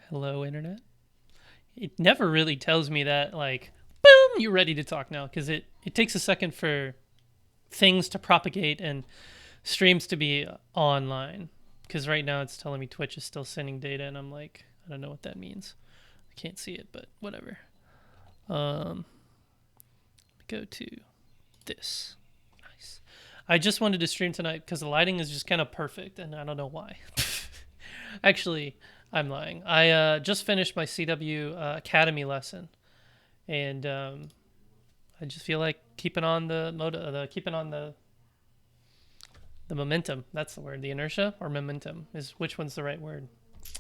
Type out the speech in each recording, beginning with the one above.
Hello, Internet. It never really tells me that, like, boom, you're ready to talk now, because it takes a second for things to propagate and streams to be online. Because right now it's telling me Twitch is still sending data, and I'm like, I don't know what that means. I can't see it, but whatever. Um, Go to this. Nice. I just wanted to stream tonight because the lighting is just kind of perfect, and I don't know why. Actually, I'm lying. I just finished my CW Academy lesson, and I just feel like keeping on keeping on the momentum. That's the word. The inertia or momentum is which one's the right word.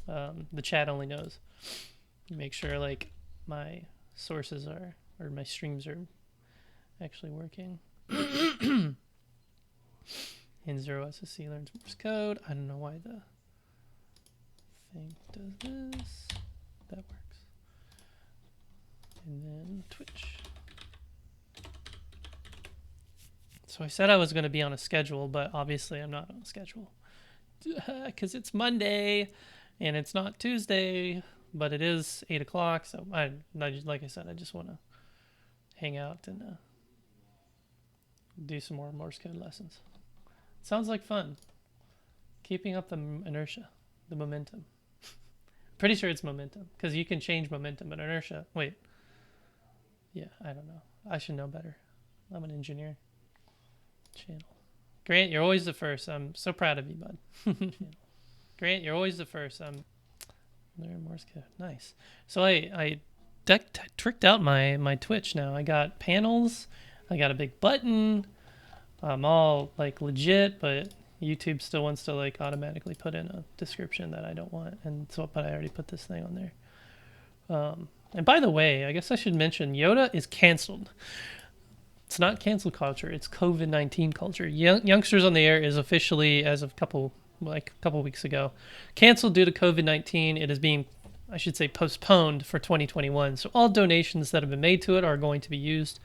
The chat only knows. Make sure like my sources are or my streams are actually working. N0SSC learns Morse code. I don't know why the thing does this. That works. And then Twitch. So I said I was going to be on a schedule, but obviously I'm not on a schedule. Because it's Monday and it's not Tuesday, but it is 8 o'clock. So like I said, I just want to hang out and do some more Morse code lessons. Sounds like fun. Keeping up the inertia, the momentum. Pretty sure it's momentum because you can change momentum, but inertia. Wait. Yeah, I don't know. I should know better. I'm an engineer. Channel. Grant, you're always the first. I'm so proud of you, bud. Grant, you're always the first. I'm learn Morse code. Nice. So I tricked out my Twitch now. I got panels. I got a big button. I'm all like legit, but YouTube still wants to like automatically put in a description that I don't want, and so but I already put this thing on there. And by the way, I guess I should mention Yoda is canceled. It's not cancel culture; it's COVID-19 culture. Youngsters on the Air is officially, as of a couple weeks ago, canceled due to COVID-19. It is being, I should say, postponed for 2021. So all donations that have been made to it are going to be used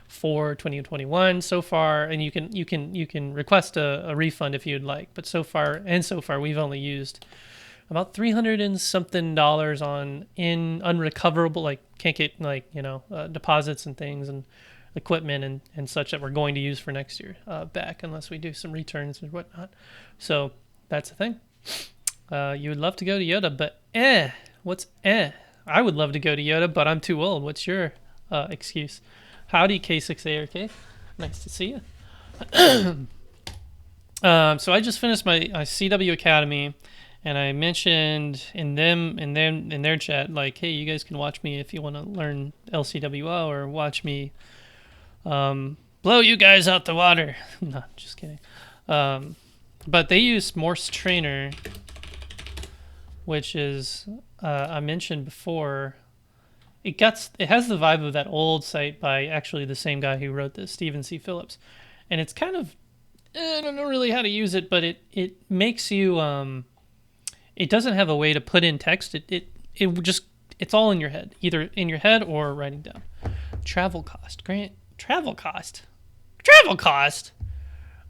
for 2021 so far, and you can request a refund if you'd like. But so far we've only used about $300 and something on in unrecoverable, like can't get deposits and things and equipment and such that we're going to use for next year back, unless we do some returns and whatnot. So that's the thing. You would love to go to Yoda, but what's I would love to go to Yoda, but I'm too old. What's your excuse? Howdy, K6ARK. Nice to see you. So I just finished my CW Academy, and I mentioned in their chat, like, hey, you guys can watch me if you want to learn LCWO or watch me blow you guys out the water. No, just kidding. But they use Morse Trainer, which is I mentioned before. It has the vibe of that old site by actually the same guy who wrote this, Stephen C. Phillips, and it's kind of, I don't know really how to use it, but it makes you it doesn't have a way to put in text. It's all in your head, either in your head or writing down. Travel cost, Grant. Travel cost.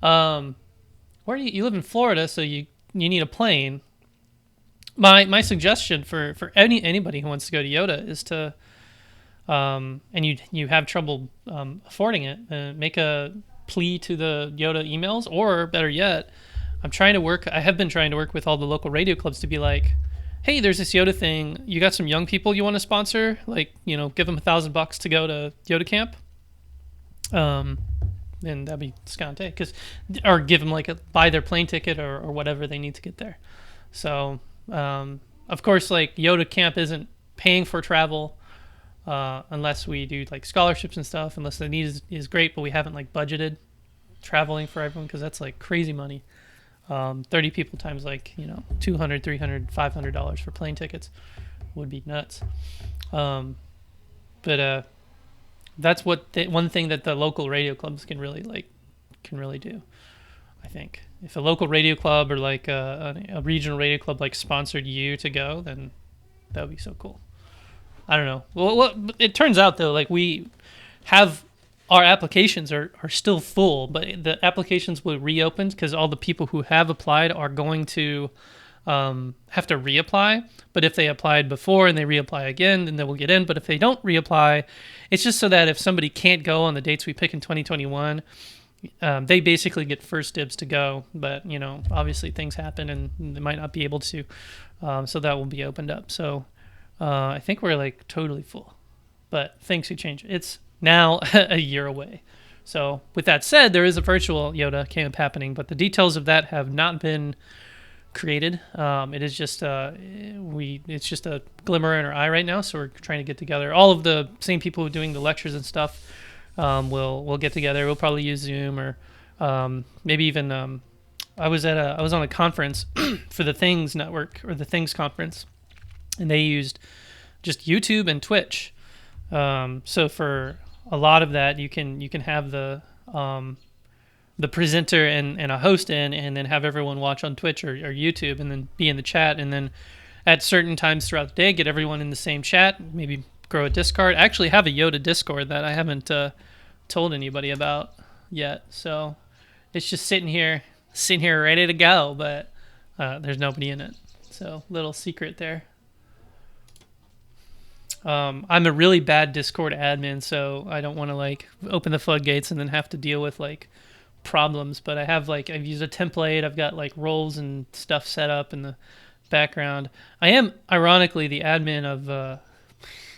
Where do you live in Florida, so you need a plane. My suggestion for anybody who wants to go to Yoda is to, and you have trouble affording it, make a plea to the Yoda emails, or better yet, I have been trying to work with all the local radio clubs to be like, hey, there's this Yoda thing. You got some young people you want to sponsor? Like, give them $1,000 to go to Yoda camp. And that'd be scante, or give them buy their plane ticket or whatever they need to get there. So. Of course, like Yoda Camp isn't paying for travel unless we do like scholarships and stuff, unless the need is great, but we haven't like budgeted traveling for everyone because that's like crazy money. 30 people times like, $200, $300, $500 for plane tickets would be nuts. But that's one thing that the local radio clubs can really do, I think. If a local radio club or like a regional radio club like sponsored you to go, then that would be so cool. I don't know. Well, it turns out though, like we have our applications are still full, but the applications will reopen because all the people who have applied are going to have to reapply. But if they applied before and they reapply again, then they will get in. But if they don't reapply, it's just so that if somebody can't go on the dates we pick in 2021, they basically get first dibs to go. But, obviously things happen and they might not be able to. So that will be opened up. So I think we're like totally full. But things could change. It's now a year away. So with that said, there is a virtual Yoda camp happening, but the details of that have not been created. It is just it's just a glimmer in our eye right now. So we're trying to get together. All of the same people who are doing the lectures and stuff will get together. We'll probably use Zoom or maybe even I was on a conference for the Things Network or the Things Conference, and they used just YouTube and Twitch. So for a lot of that, you can have the presenter and a host in, and then have everyone watch on Twitch or YouTube, and then be in the chat, and then at certain times throughout the day, get everyone in the same chat. Maybe grow a Discord. I actually have a Yoda Discord that I haven't told anybody about yet, so it's just sitting here ready to go, but there's nobody in it. So little secret there. I'm a really bad Discord admin, so I don't want to open the floodgates and then have to deal with problems. But I have I've used a template. I've got roles and stuff set up in the background. I am ironically the admin of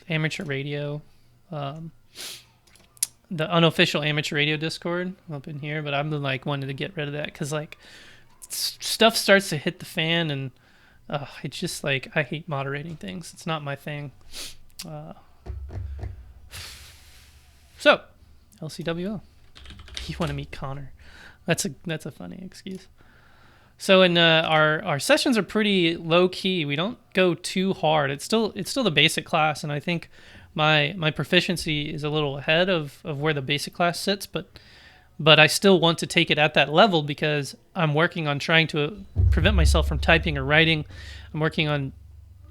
amateur radio, the unofficial amateur radio Discord up in here. But I'm the wanted to get rid of that because stuff starts to hit the fan, and it's just I hate moderating things. It's not my thing. So LCWO, you want to meet Connor? That's a funny excuse. So in our sessions are pretty low key. We don't go too hard. It's still the basic class, and I think my proficiency is a little ahead of where the basic class sits, but I still want to take it at that level because I'm working on trying to prevent myself from typing or writing. I'm working on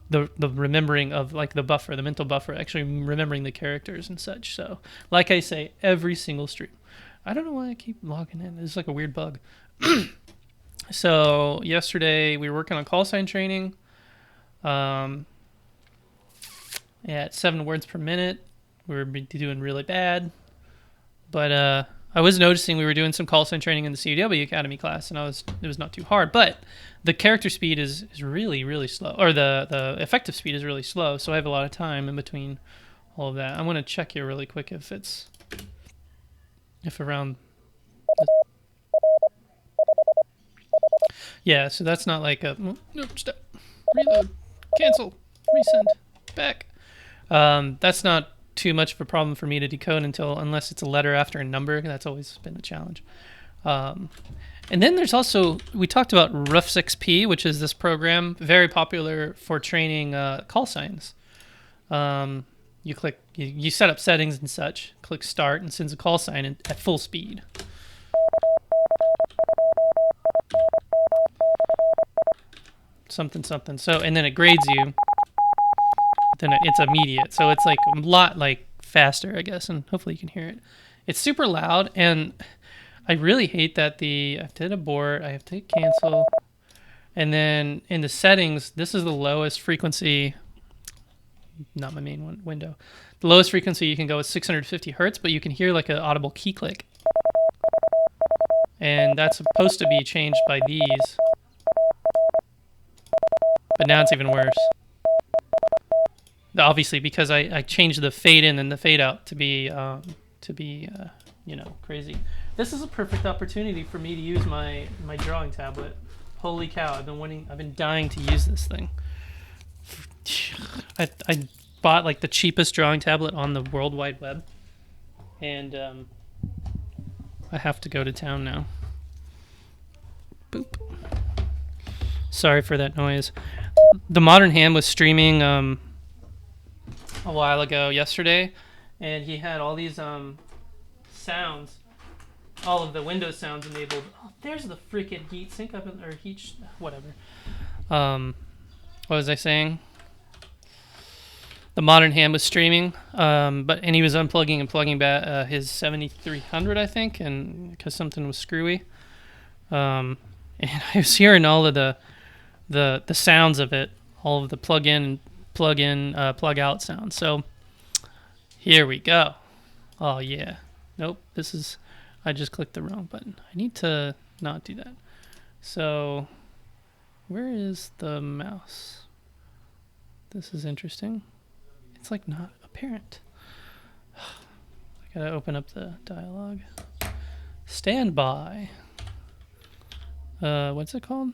the remembering of the mental buffer, actually remembering the characters and such. So like I say, every single stream. I don't know why I keep logging in. It's a weird bug. So yesterday we were working on call sign training at 7 words per minute. We were doing really bad, but I was noticing we were doing some call sign training in the CW Academy class, and it was not too hard, but the character speed is really, really slow, or the effective speed is really slow, so I have a lot of time in between all of that. I'm going to check here really quick if around... Yeah, so that's not nope, stop, reload, cancel, resend, back. That's not too much of a problem for me to decode unless it's a letter after a number. That's always been a challenge. And then there's also, we talked about N0SSC, which is this program, very popular for training call signs. You click, you set up settings and such, click start, and sends a call sign at full speed. Something. So, and then it grades you. Then it's immediate. So it's a lot faster, I guess, and hopefully you can hear it. It's super loud, and I really hate that I have to hit abort, I have to hit cancel, and then in the settings, this is the lowest frequency, not my main window. The lowest frequency you can go is 650 hertz, but you can hear an audible key click. And that's supposed to be changed by these. But now it's even worse. Obviously, because I changed the fade in and the fade out to be crazy. This is a perfect opportunity for me to use my drawing tablet. Holy cow! I've been dying to use this thing. I bought the cheapest drawing tablet on the World Wide Web, and I have to go to town now. Boop. Sorry for that noise. The Modern Ham was streaming a while ago yesterday, and he had all these sounds, all of the Windows sounds enabled. Oh, there's the freaking heat sink up in, or heat, whatever. What was I saying? The Modern Ham was streaming, and he was unplugging and plugging back his 7300, I think, and because something was screwy. And I was hearing all of the the sounds of it, all of the plug in, plug out sounds. So here we go. Oh yeah. Nope. I just clicked the wrong button. I need to not do that. So where is the mouse? This is interesting. It's like not apparent. I gotta open up the dialog. Stand by. What's it called?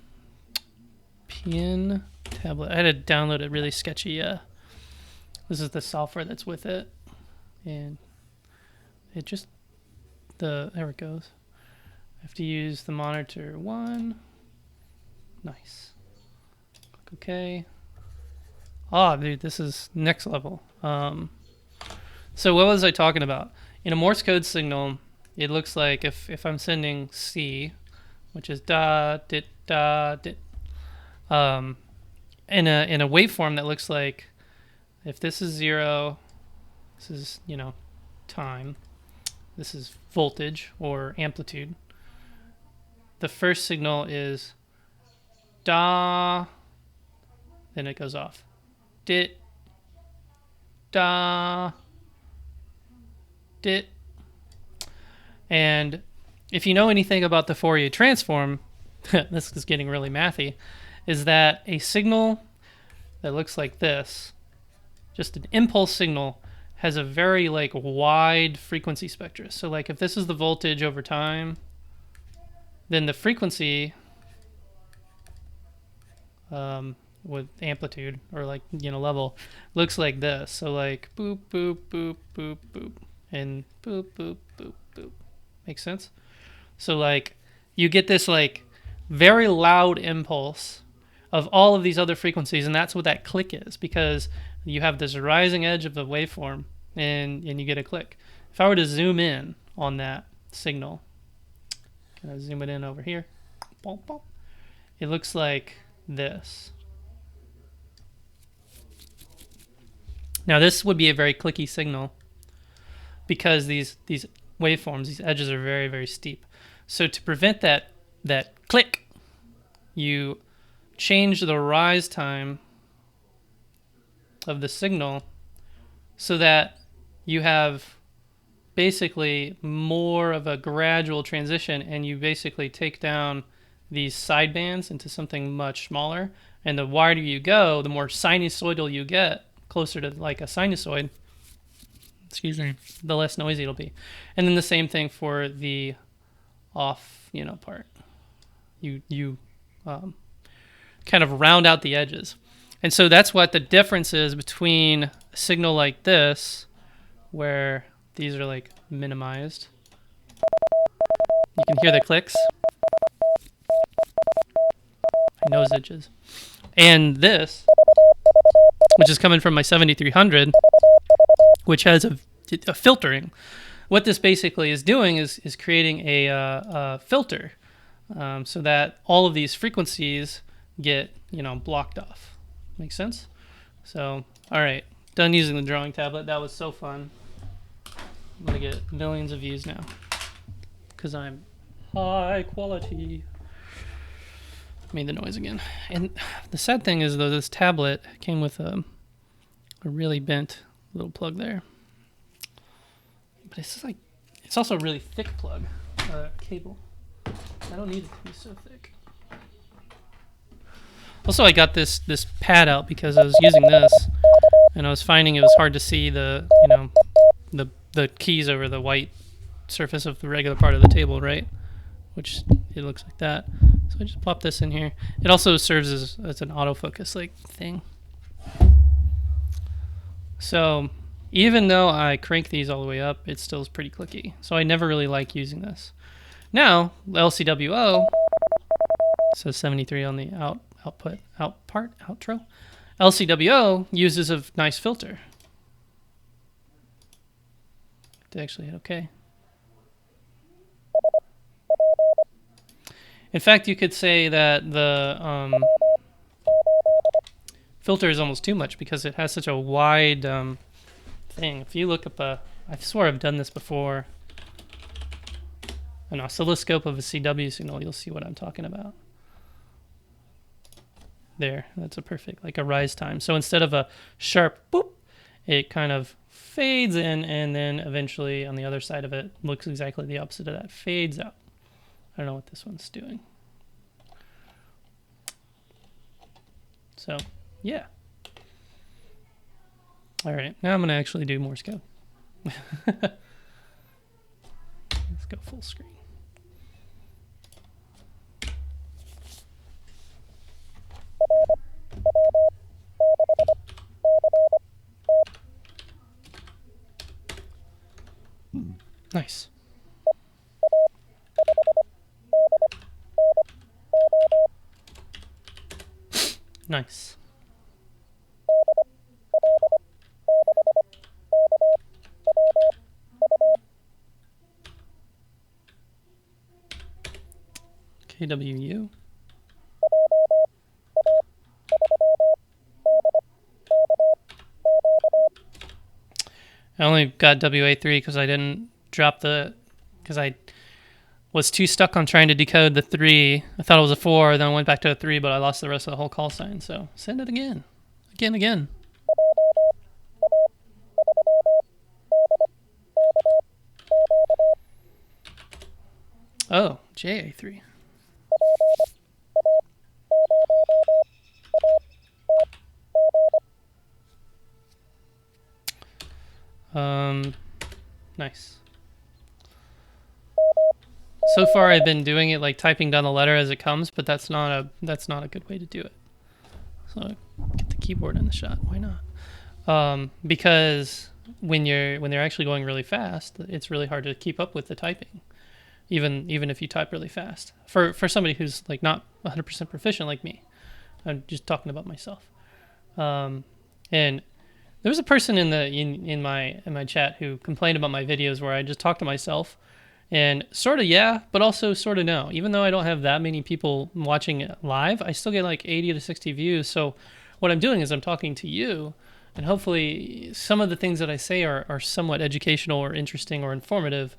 Pin tablet. I had to download a really sketchy. This is the software that's with it, and it just there it goes. I have to use the monitor 1. Nice. Click OK. Ah, dude, this is next level. So what was I talking about? In a Morse code signal, it looks like if I'm sending C, which is da dit da dit, in a waveform that looks like, if this is 0, this is time, this is voltage or amplitude. The first signal is da, then it goes off. Dit, da, dit. And if you know anything about the Fourier transform, this is getting really mathy, is that a signal that looks like this, just an impulse signal, has a very wide frequency spectrum. So if this is the voltage over time, then the frequency with amplitude or level looks like this. So boop boop boop boop boop and boop boop boop boop. Makes sense? So you get this very loud impulse of all of these other frequencies, and that's what that click is, because you have this rising edge of the waveform and you get a click. If I were to zoom in on that signal, can I zoom it in over here? It looks like this. Now this would be a very clicky signal because these waveforms, these edges are very, very steep. So to prevent that click, you change the rise time of the signal so that you have basically more of a gradual transition, and you basically take down these sidebands into something much smaller. And the wider you go, the more sinusoidal you get, closer to like a sinusoid, excuse me, the less noisy it'll be. And then the same thing for the off, part. You kind of round out the edges. And so that's what the difference is between a signal like this, where these are like minimized. You can hear the clicks. My nose itches. And this, which is coming from my 7300, which has a filtering. What this basically is doing is creating a filter so that all of these frequencies get, blocked off. Make sense? So, all right, done using the drawing tablet. That was so fun. I'm going to get millions of views now because I'm high quality. Made the noise again. And the sad thing is, though, this tablet came with a really bent little plug there. But it's also a really thick plug, cable. I don't need it to be so thick. Also, I got this pad out because I was using this, and I was finding it was hard to see the keys over the white surface of the regular part of the table, right? Which it looks like that. So I just pop this in here. It also serves as an autofocus thing. So even though I crank these all the way up, it still is pretty clicky. So I never really like using this. Now, LCWO says 73 on the outro. LCWO uses a nice filter. To actually hit OK. In fact, you could say that the filter is almost too much because it has such a wide thing. If you look up I swear I've done this before, an oscilloscope of a CW signal, you'll see what I'm talking about. There, that's a perfect, like a rise time. So instead of a sharp boop, it kind of fades in, and then eventually on the other side of it looks exactly the opposite of that, fades out. I don't know what this one's doing. So, yeah. All right, now I'm going to actually do Morse code. Let's go full screen. Nice. Nice. KWU. I only got WA3 because I didn't drop because I was too stuck on trying to decode the 3. I thought it was a 4, then I went back to a 3, but I lost the rest of the whole call sign. So send it again. Again. Oh, JA3. Nice. So far I've been doing it like typing down the letter as it comes, but that's not a good way to do it. So get the keyboard in the shot. Why not? Because when they're actually going really fast, it's really hard to keep up with the typing. Even if you type really fast. For somebody who's like not 100% proficient like me. I'm just talking about myself. And there was a person in my chat who complained about my videos where I just talk to myself, and sort of yeah, but also sort of no. Even though I don't have that many people watching it live, I still get like 80 to 60 views. So what I'm doing is I'm talking to you, and hopefully some of the things that I say are somewhat educational or interesting or informative,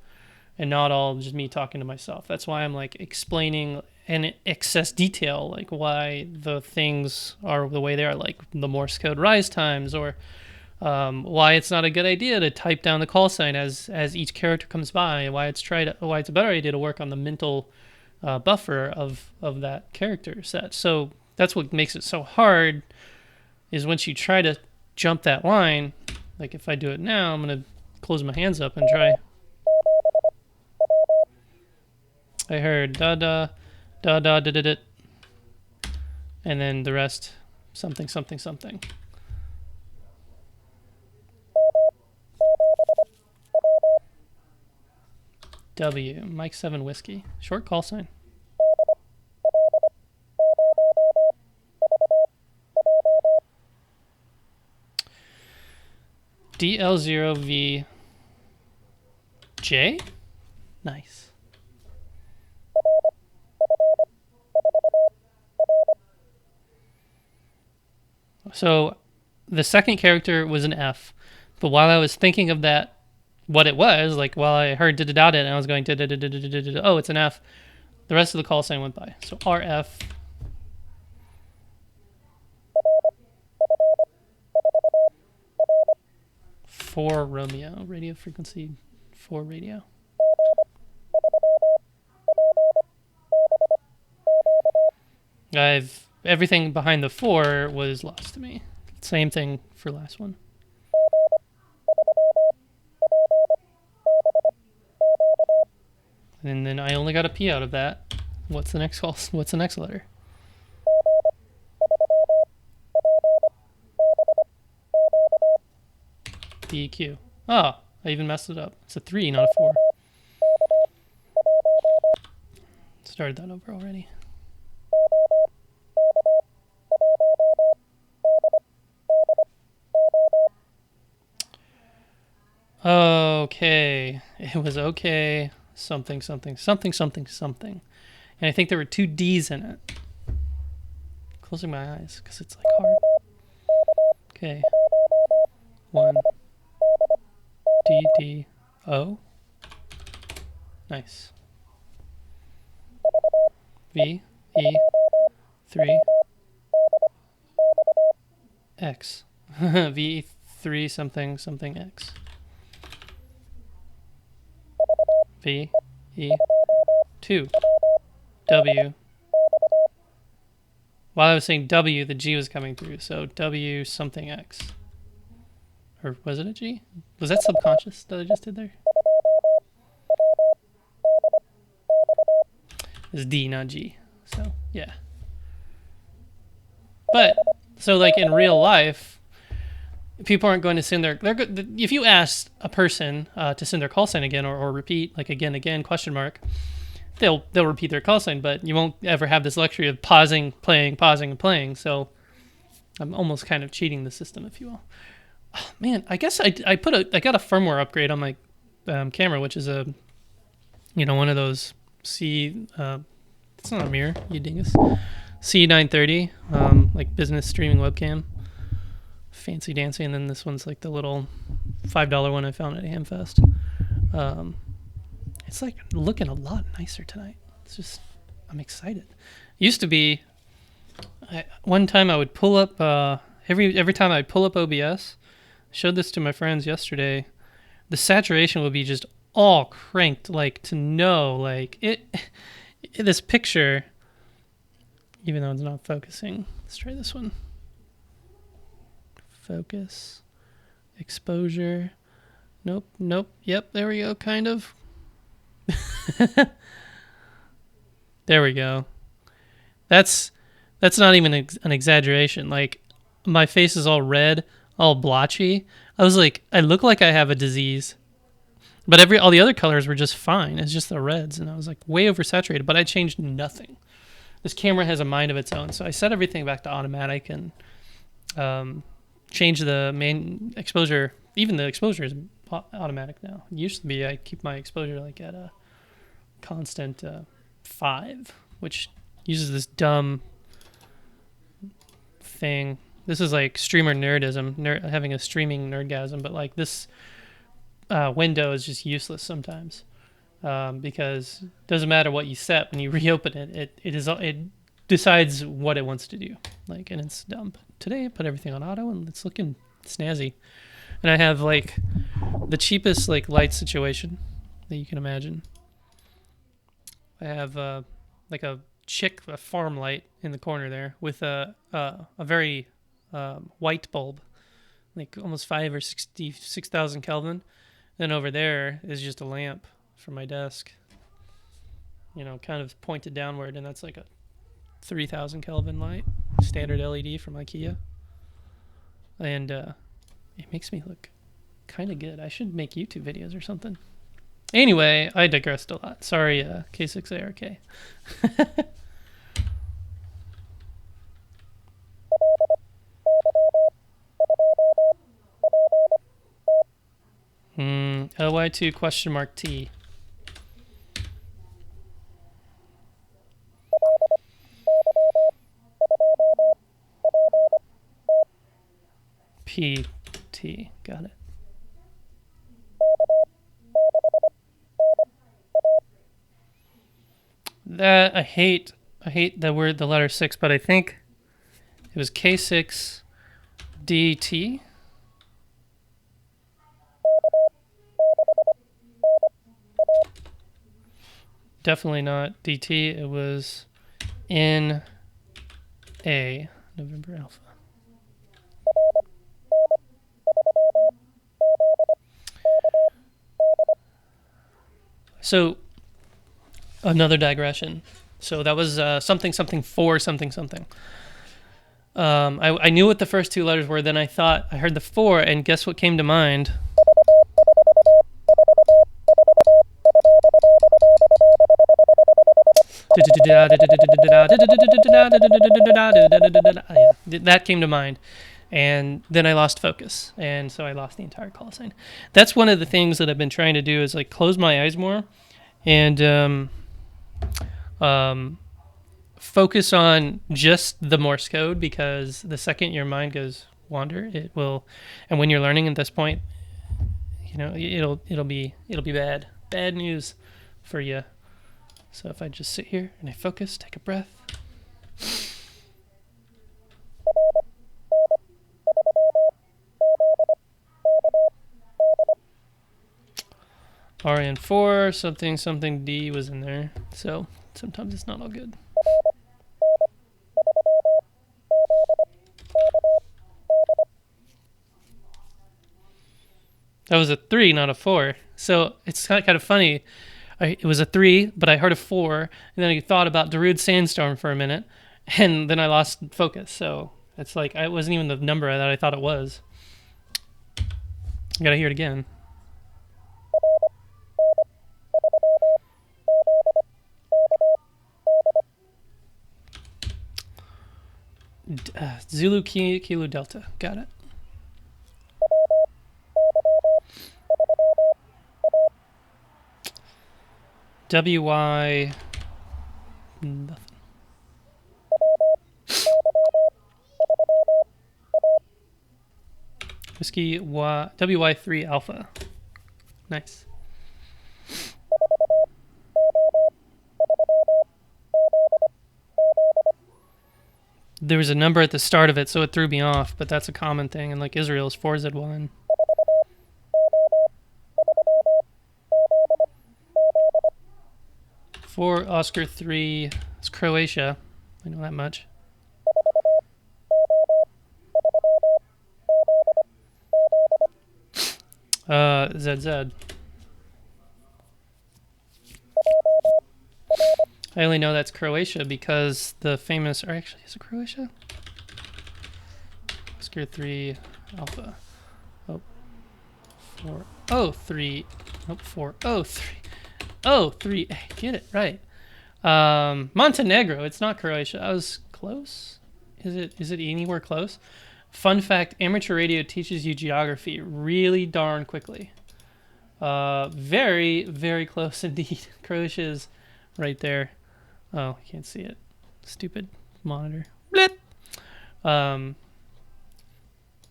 and not all just me talking to myself. That's why I'm like explaining in excess detail like why the things are the way they are, like the Morse code rise times, or why it's not a good idea to type down the call sign as each character comes by, and why it's a better idea to work on the mental buffer of that character set. So that's what makes it so hard, is once you try to jump that line. Like if I do it now, I'm gonna close my hands up and try. I heard da da da da da da da, and then the rest something something something. W, Mike 7 Whiskey. Short call sign. DL0V J? Nice. So the second character was an F, but while I was thinking of that, what it was, like while I heard da-da-da-da and I was going da-da-da-da-da-da-da, oh, it's an F, the rest of the call sign went by. So RF. For Romeo, radio frequency for radio. Everything behind the 4 was lost to me. Same thing for last one. And then I only got a P out of that. What's the next call? What's the next letter? BQ. Oh, I even messed it up. It's a 3, not a 4. Started that over already. Okay. It was okay. Something, something, something, something, something. And I think there were 2 D's in it. Closing my eyes because it's like hard. Okay. 1. D, D, O. Nice. V, E, 3, X. V3 something something X. V E 2 W. While I was saying W, the G was coming through. So W something X. Or was it a G? Was that subconscious that I just did there? It's D, not G. So, yeah. But, so like in real life, people aren't going to send their... if you ask a person to send their call sign again or repeat, like again, question mark, they'll repeat their call sign, but you won't ever have this luxury of pausing, pausing, and playing. So I'm almost kind of cheating the system, if you will. Oh, man, I guess I got a firmware upgrade on my camera, which is one of those it's not a mirror, you dingus. C930, like business streaming webcam. Fancy dancy, and then this one's like the little $5 one I found at Hamfest. It's like looking a lot nicer tonight. It's just, I'm excited. Used to be, one time I would pull up, every time I pull up OBS, showed this to my friends yesterday, the saturation would be just all cranked, like to know, like this picture, even though it's not focusing. Let's try this one. Focus, exposure. Nope. Yep, there we go, kind of. There we go. That's not even an exaggeration. Like, my face is all red, all blotchy. I was like, I look like I have a disease. But all the other colors were just fine. It's just the reds, and I was like way oversaturated. But I changed nothing. This camera has a mind of its own, so I set everything back to automatic and change the main exposure. Even the exposure is automatic now. It used to be I keep my exposure like at a constant 5, which uses this dumb thing. This is like streamer nerdism, having a streaming nerdgasm, but like this window is just useless sometimes because it doesn't matter what you set when you reopen it decides what it wants to do, like, and it's dumb. Today I put everything on auto and it's looking snazzy, and I have like the cheapest like light situation that you can imagine. I have like a farm light in the corner there with a very white bulb, like almost 5 or 6,000 Kelvin. Then over there is just a lamp for my desk, kind of pointed downward, and that's like a 3,000 Kelvin light, standard LED from IKEA. And it makes me look kind of good. I should make YouTube videos or something. Anyway, I digressed a lot. Sorry, K6ARK. LY2 question mark T. PT. Got it. That I hate the letter 6, but I think it was K6DT. Definitely not DT. It was NA, November Alpha. So, another digression. So that was something for something. I knew what the first 2 letters were. Then I thought I heard the 4, and guess what came to mind? That came to mind, and then I lost focus, and so I lost the entire call sign. That's one of the things that I've been trying to do, is like close my eyes more and focus on just the Morse code, because the second your mind goes wander, it will. And when you're learning at this point, it'll be bad news for you. So if I just sit here and I focus, take a breath. RN4, something D was in there. So sometimes it's not all good. That was a 3, not a 4. So it's kind of funny. It was a 3, but I heard a 4, and then I thought about Darude Sandstorm for a minute, and then I lost focus. So it's like it wasn't even the number that I thought it was. I gotta hear it again. Zulu Kilo Delta. Got it. WY. Nothing. Whiskey WY3 Alpha. Nice. There was a number at the start of it, so it threw me off, but that's a common thing, and like Israel's 4Z1. For Oscar 3, it's Croatia. I know that much. ZZ. I only know that's Croatia because the famous, or actually, is it Croatia? Oscar 3 Alpha. Oh, 4. Oh, 3. Nope, 4. Oh, 3. Oh, 3. Get it right. Montenegro. It's not Croatia. I was close. Is it anywhere close? Fun fact: amateur radio teaches you geography really darn quickly. Very, very close indeed. Croatia is right there. Oh, you can't see it. Stupid monitor. Blip.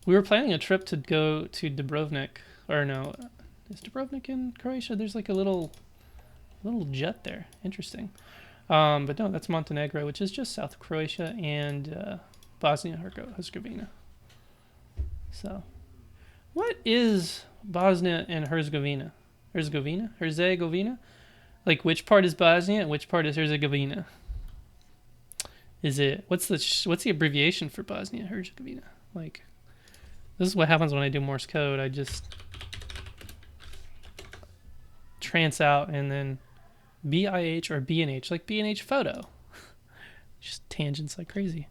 We were planning a trip to go to Dubrovnik, or no, is Dubrovnik in Croatia? There's like a little jet there. Interesting. But no, that's Montenegro, which is just south of Croatia, and Bosnia-Herzegovina. So, what is Bosnia and Herzegovina? Herzegovina? Like, which part is Bosnia and which part is Herzegovina? Is it what's the abbreviation for Bosnia and Herzegovina? Like, this is what happens when I do Morse code. I just trance out and then BIH or BNH, like BNH photo. Just tangents like crazy.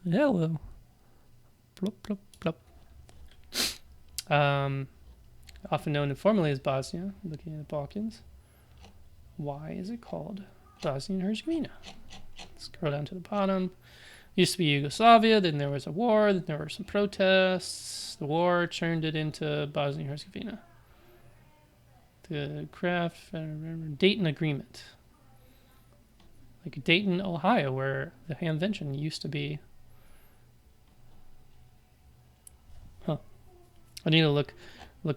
Hello. Plop, plop, plop. Often known informally as Bosnia, looking at the Balkans. Why is it called Bosnia and Herzegovina? Scroll down to the bottom. Used to be Yugoslavia, then there was a war, then there were some protests. The war turned it into Bosnia and Herzegovina. The Dayton Agreement. Like Dayton, Ohio, where the Hamvention used to be. Huh. I need to look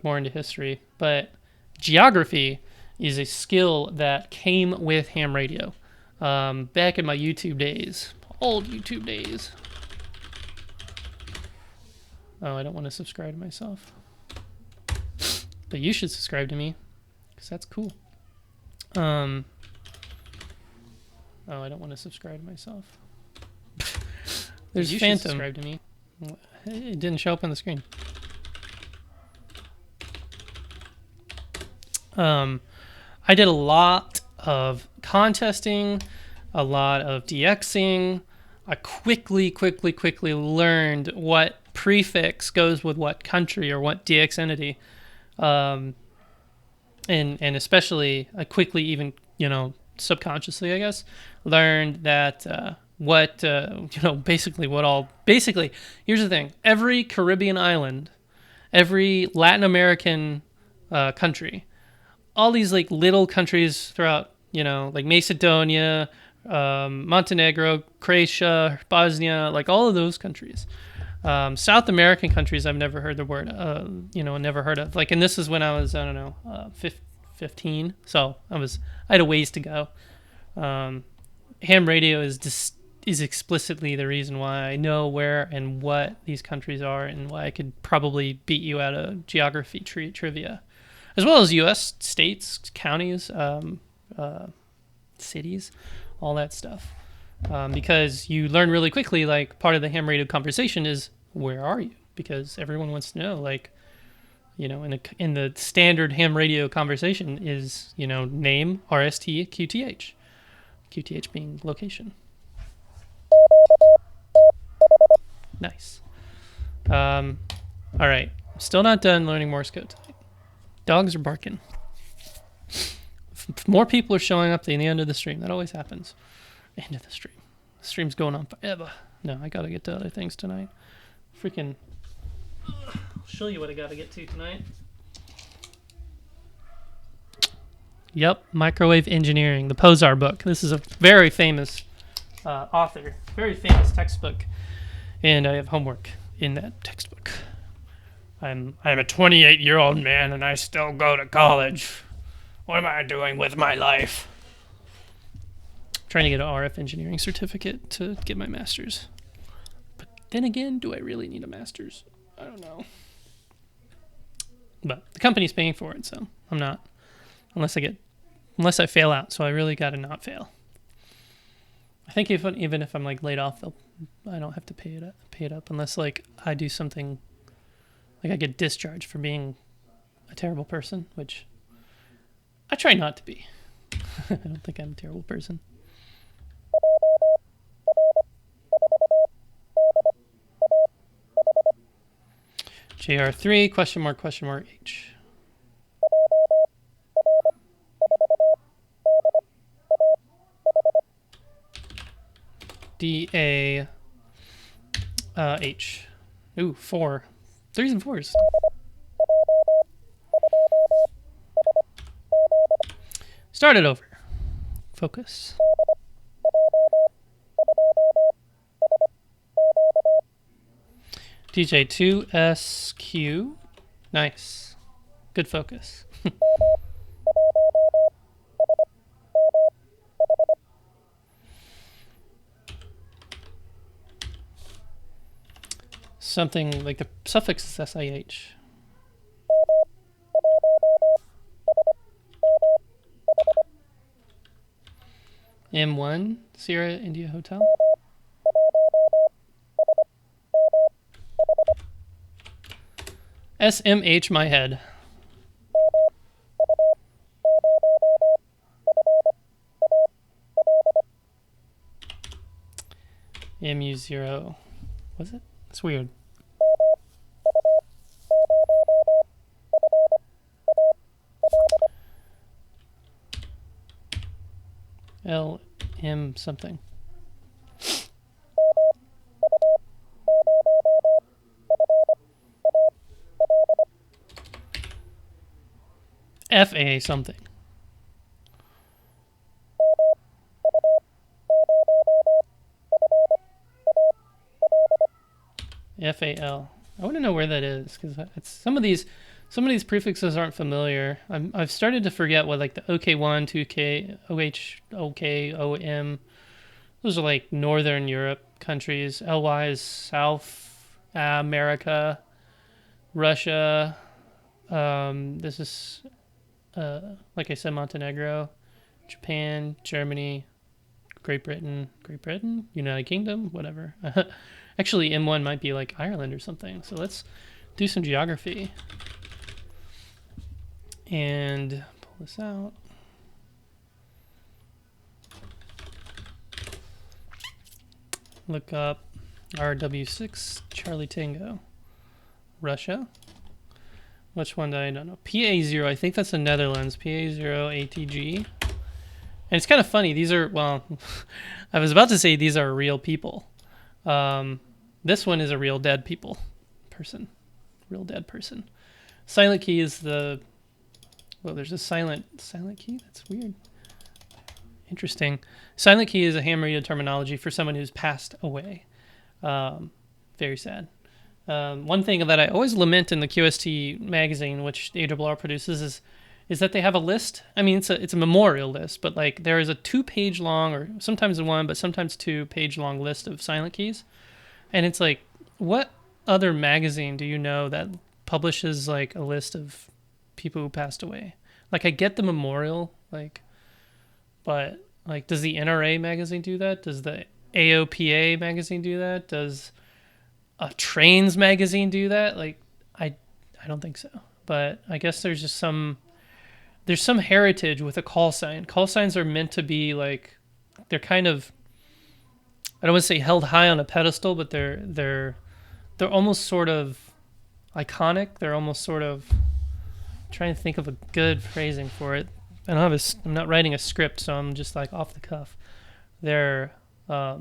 more into history. But geography is a skill that came with ham radio. Back in my YouTube days. Old YouTube days. Oh, I don't want to subscribe to myself. But you should subscribe to me. Because that's cool. Oh, I don't want to subscribe to myself. There's you Phantom. Subscribe to me. It didn't show up on the screen. I did a lot of contesting, a lot of DXing. I quickly learned what prefix goes with what country or what DX entity. And especially I quickly, even, subconsciously, I guess, learned that basically here's the thing. Every Caribbean island, every Latin American country, all these like little countries throughout, like Macedonia, Montenegro, Croatia, Bosnia, like all of those countries. South American countries, I've never heard the word, never heard of. Like, and this is when I was, 15, so I had a ways to go. Ham radio is explicitly the reason why I know where and what these countries are and why I could probably beat you at a geography trivia. as well as U.S. states, counties, cities, all that stuff. Because you learn really quickly, like, part of the ham radio conversation is, where are you? Because everyone wants to know, like, in the standard ham radio conversation is, name, RST, QTH. QTH being location. Nice. All right. Still not done learning Morse code tonight. Dogs are barking. More people are showing up than the end of the stream. That always happens. End of the stream. The stream's going on forever. No, I gotta get to other things tonight. Freaking. I'll show you what I gotta get to tonight. Yep, Microwave Engineering, the Posar book. This is a very famous author, very famous textbook, and I have homework in that textbook. I'm a 28-year-old man, and I still go to college. What am I doing with my life? I'm trying to get an RF engineering certificate to get my master's. But then again, do I really need a master's? I don't know. But the company's paying for it, so I'm not. Unless I fail out, so I really got to not fail. I think even if I'm like laid off, I don't have to pay it up unless like I do something, like I get discharged for being a terrible person, which I try not to be. I don't think I'm a terrible person. JR3 ? H. DA H. Ooh, 4. 3s and 4s. Start it over. Focus. DJ2SQ. Nice. Good focus. Something like the suffix is SIH. M1, Sierra India Hotel. SMH, my head. MU0. Was it? It's weird. LM something. FA something. FAL. I want to know where that is because some of these prefixes aren't familiar. I've started to forget what like the OK1, 2K, OH, OK, OM. Those are like Northern Europe countries. LY is South America, Russia. This is like I said, Montenegro, Japan, Germany, Great Britain, United Kingdom, whatever. Actually, M1 might be like Ireland or something. So let's do some geography. And pull this out. Look up RW6, Charlie Tango. Russia. Which one do I don't know? PA0, I think that's the Netherlands. PA0 ATG. And it's kind of funny. These are, well, I was about to say these are real people. This one is a real dead person. Real dead person. Silent key is the, well, there's a silent key? That's weird. Interesting. Silent key is a ham radio terminology for someone who's passed away. Very sad. One thing that I always lament in the QST magazine, which the ARRR produces, is that they have a list. I mean, it's a memorial list, but like there is a 2-page long, or sometimes one, but sometimes 2-page long list of silent keys. And it's like, what other magazine do you know that publishes like a list of people who passed away. Like I get the memorial, like, but like, does the NRA magazine do that? Does the AOPA magazine do that? Does a Trains magazine do that? Like, I don't think so. But I guess there's some heritage with a call sign. Call signs are meant to be like, they're kind of, I don't want to say held high on a pedestal, but they're almost sort of iconic. They're almost sort of, I'm trying to think of a good phrasing for it. I'm not writing a script, so I'm just like off the cuff. They're I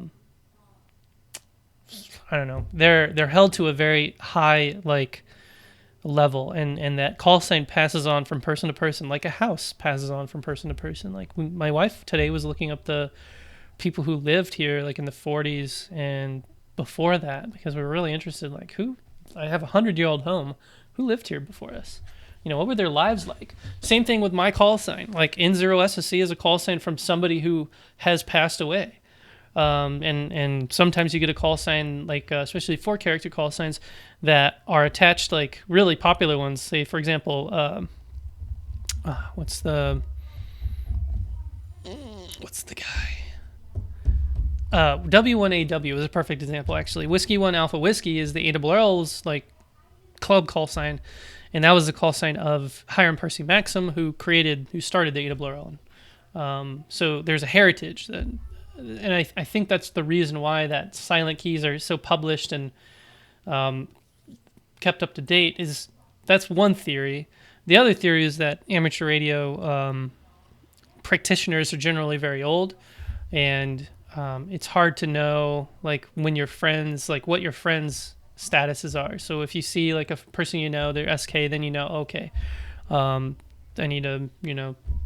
don't know. They're held to a very high like level, and that call sign passes on from person to person, like a house passes on from person to person. Like my wife today was looking up the people who lived here like in the 40s and before that, because we were really interested. Like I have a 100-year-old home. Who lived here before us? What were their lives like? Same thing with my call sign. Like N0SSC is a call sign from somebody who has passed away. And sometimes you get a call sign, like especially 4-character call signs that are attached, like really popular ones. Say, for example, what's the guy? W1AW is a perfect example, actually. Whiskey 1 Alpha Whiskey is the ARRL's like club call sign, and that was the call sign of Hiram Percy Maxim, who started the ARRL. So there's a heritage that. And I think that's the reason why that silent keys are so published and kept up to date. That's one theory. The other theory is that amateur radio practitioners are generally very old, and it's hard to know like when your friends, like what your friends' statuses are. So if you see like a person their SK, then okay. I need to,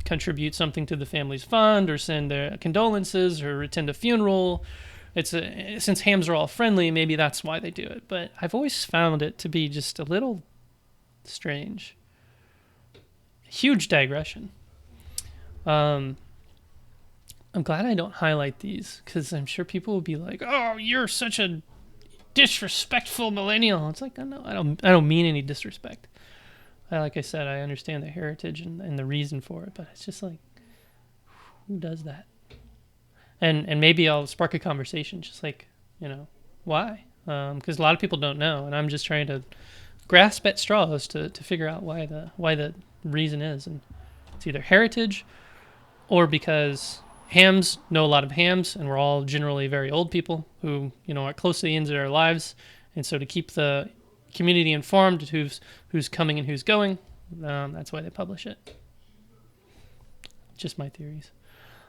contribute something to the family's fund or send their condolences or attend a funeral. Since hams are all friendly, maybe that's why they do it. But I've always found it to be just a little strange. Huge digression. I'm glad I don't highlight these, because I'm sure people will be like, "Oh, you're such a disrespectful millennial." It's like, no, I don't mean any disrespect. Like I said, I understand the heritage and the reason for it, but it's just like, who does that? And maybe I'll spark a conversation, just like, why? Because a lot of people don't know, and I'm just trying to grasp at straws to figure out why the reason is. And it's either heritage, or because hams know a lot of hams, and we're all generally very old people who are close to the ends of their lives, and so to keep the community informed who's coming and who's going, that's why they publish it. Just my theories.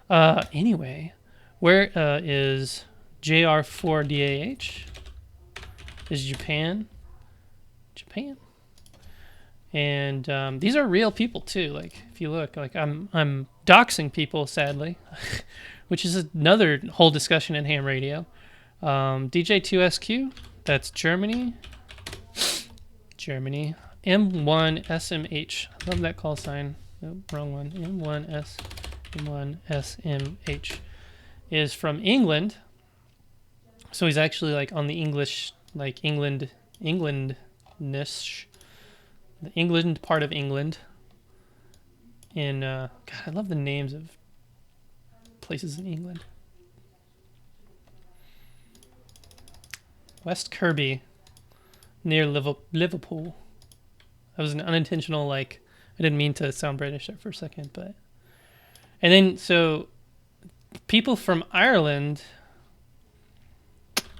Anyway, where is JR4DAH? Is Japan. And these are real people too. Like if you look, like I'm doxing people, sadly, which is another whole discussion in ham radio. DJ2SQ, that's Germany. M1SMH. I love that call sign. Nope, wrong one. M1SMH is from England. So he's actually like on the English, like Englandnish, the England part of England. In God, I love the names of places in England. West Kirby, near Liverpool. That was an unintentional, like, I didn't mean to sound British there for a second, but. And then, so, people from Ireland.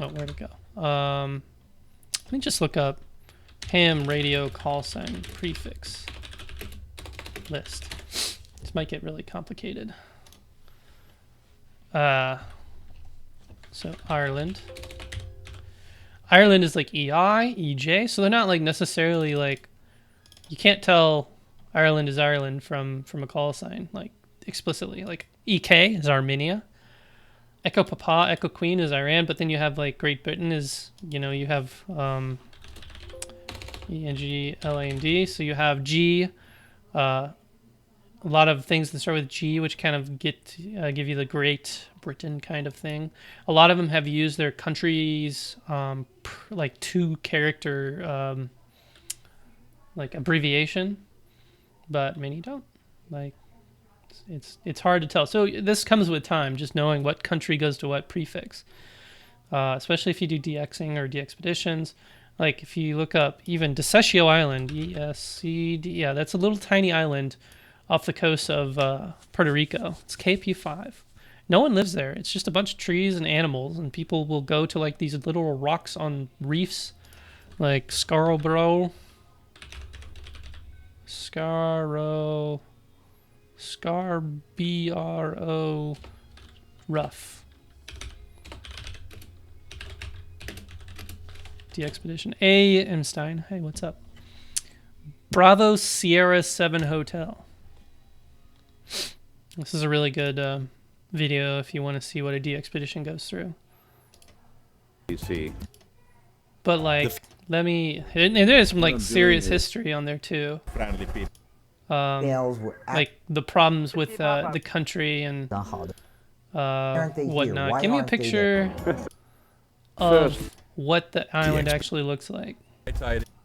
Oh, where'd it go? Let me just look up ham radio call sign prefix list. This might get really complicated. So, Ireland. Ireland is like EI, EJ, so they're not like necessarily like, you can't tell Ireland is Ireland from a call sign, like explicitly. Like EK is Armenia. Echo Papa, Echo Queen is Iran, but then you have like Great Britain is, you have ENGLAND, so you have G, a lot of things that start with G, which kind of give you the Great Britain kind of thing. A lot of them have used their country's like 2-character like abbreviation. but many don't. Like, it's hard to tell. So this comes with time, just knowing what country goes to what prefix. Especially if you do DXing or DExpeditions. Like if you look up even Deseccio Island, ESCD, yeah, that's a little tiny island off the coast of Puerto Rico. It's KP5. No one lives there. It's just a bunch of trees and animals, and people will go to like these little rocks on reefs, like Scarborough Rough. DExpedition. A. Einstein. Hey, what's up? Bravo Sierra 7 Hotel. This is a really good video if you want to see what a DExpedition goes through. You see. But like, let me... And there's some like serious history on there too. Friendly people. Like the problems with the country and whatnot. Give me a picture of what the island actually looks like.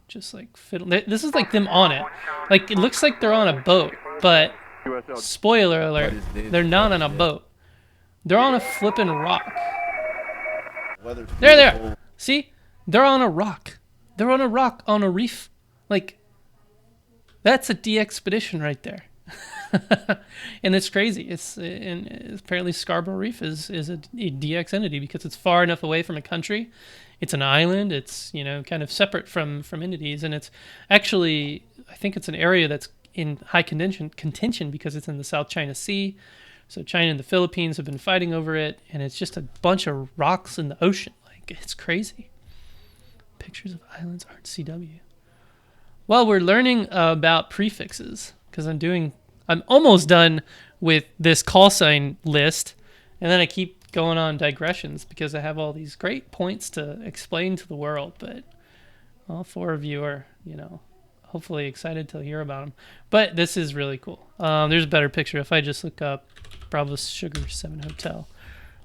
Just like fiddle. This is like them on it. Like it looks like they're on a boat, but spoiler alert, they're not on a boat. They're on a flippin' rock. There. See? They're on a rock. They're on a rock on a reef. Like, that's a DExpedition right there. And it's crazy. And apparently Scarborough Reef is a DX entity because it's far enough away from a country. It's an island. It's, kind of separate from entities. And it's actually, I think it's an area that's in high contention because it's in the South China Sea. So China and the Philippines have been fighting over it. And it's just a bunch of rocks in the ocean. Like, it's crazy. Pictures of islands aren't CW. Well, we're learning about prefixes because I'm almost done with this call sign list, and then I keep going on digressions because I have all these great points to explain to the world, but all four of you are, hopefully excited to hear about them. But this is really cool. There's a better picture if I just look up Bravo Sugar 7 Hotel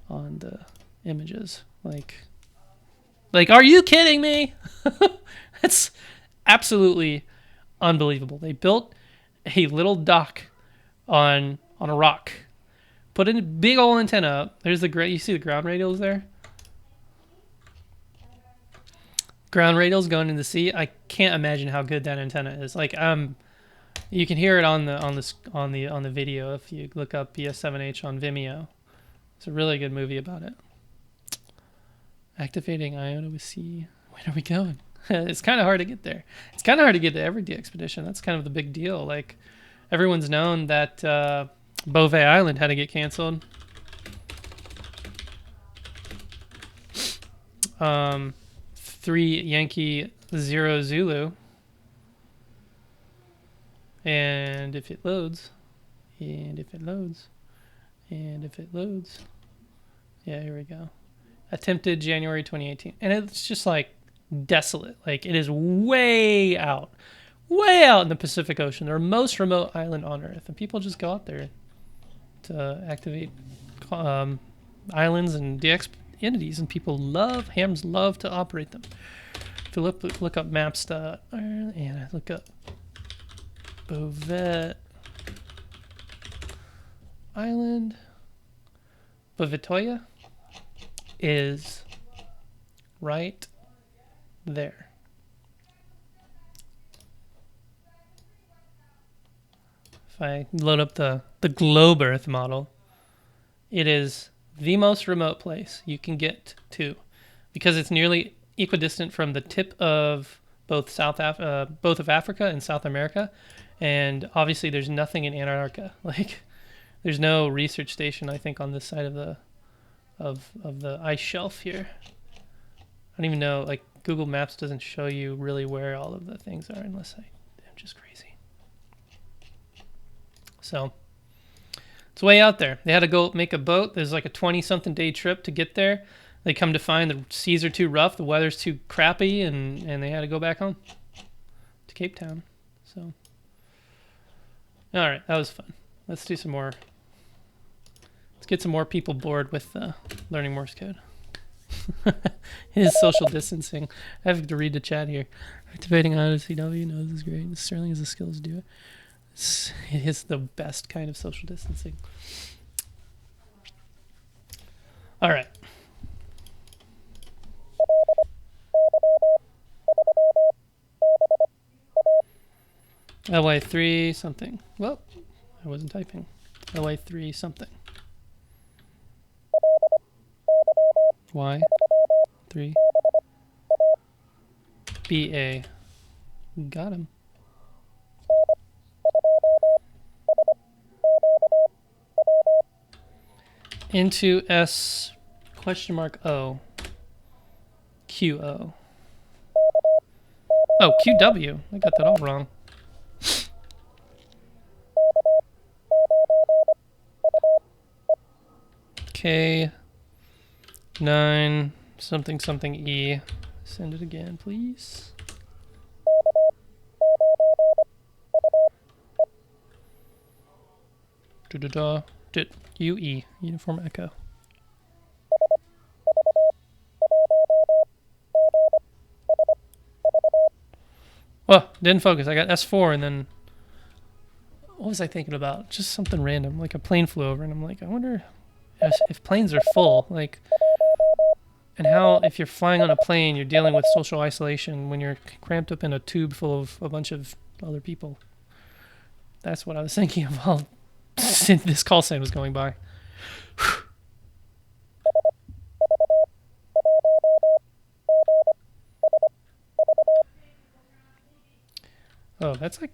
on the images. Like, are you kidding me? That's absolutely unbelievable. They built a little dock on a rock, put in a big old antenna up. There's you see the ground radials there? Ground radials going in the sea. I can't imagine how good that antenna is. Like, you can hear it on the video if you look up BS7H on Vimeo. It's a really good movie about it. Activating Iona with C. Where are we going? It's kind of hard to get there. It's kind of hard to get to every DExpedition. That's kind of the big deal. Like, everyone's known that Beauvais Island had to get canceled. 3 Yankee 0 Zulu. And if it loads, yeah, here we go. Attempted January 2018. And it's just like desolate. Like, it is way out in the Pacific Ocean. The most remote island on Earth. And people just go out there to activate islands and DX entities. And hams love to operate them. If you look up maps, and I look up Beauvais Island, Beauvais is right there. If I load up the globe Earth model, it is the most remote place you can get to because it's nearly equidistant from the tip of both both of Africa and South America, and obviously there's nothing in Antarctica. Like, there's no research station, I think, on this side of the ice shelf here. I don't even know, like, Google Maps doesn't show you really where all of the things are unless I'm just crazy. So it's way out there. They had to go make a boat. There's like a 20-something day trip to get there. They come to find the seas are too rough, the weather's too crappy, and they had to go back home to Cape Town. So, all right, that was fun. Let's do some more. Let's get some more people bored with learning Morse code. His social distancing. I have to read the chat here. Activating out of CW. No, this is great. Sterling has the skills to do it. It is the best kind of social distancing. All right. LY3 something. Well, I wasn't typing. LY3 something. Y3 BA. Got him. Into S question mark O. QO. Oh, QW. I got that all wrong. K9 something something E. Send it again, please. Da-da-da. UE, Uniform Echo. Oh, didn't focus. I got S4 and then what was I thinking about? Just something random. Like a plane flew over and I'm like, I wonder if planes are full, like, and how if you're flying on a plane, you're dealing with social isolation when you're cramped up in a tube full of a bunch of other people. That's what I was thinking of while this call sign was going by. Oh, that's like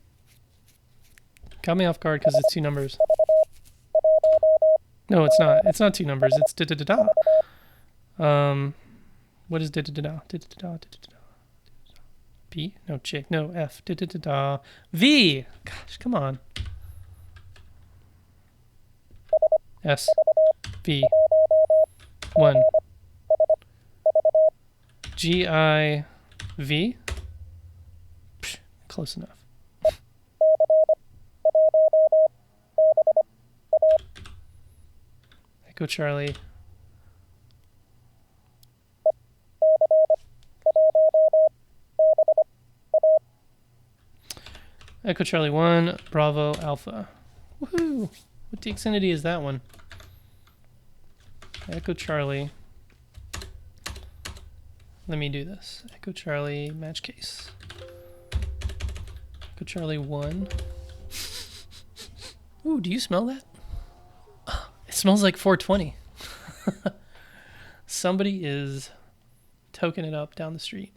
got me off guard because it's two numbers. No, it's not. It's not two numbers. It's da da da da. What is da da da da? Da da da da da. B? No, J. No, F. Da da da da. V. Gosh, come on. S. V. 1. G I V. Psh, close enough. Echo Charlie. Echo Charlie 1, Bravo Alpha. Woohoo! What Xfinity is that one? Echo Charlie. Let me do this. Echo Charlie match case. Echo Charlie 1. Ooh, do you smell that? It smells like 420. Somebody is toking it up down the street.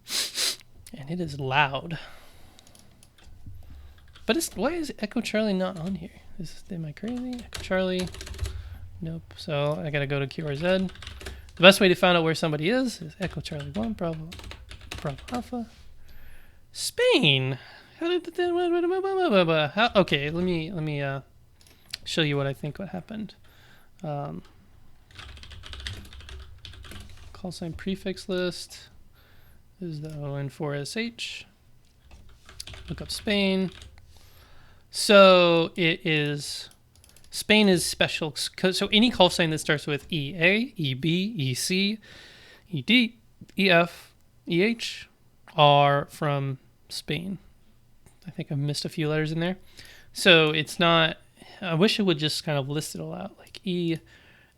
And it is loud. But why is Echo Charlie not on here? Am I crazy? Echo Charlie. Nope. So I gotta go to QRZ. The best way to find out where somebody is Echo Charlie 1, Bravo Alpha. Spain. How did that? Okay, let me show you what I think what happened. Call sign prefix list. This is the N0SSC. Look up Spain. So it is, Spain is special. So any call sign that starts with EA, EB, EC, ED, EF, EH are from Spain. I think I've missed a few letters in there. So it's not, I wish it would just kind of list it all out, like EA,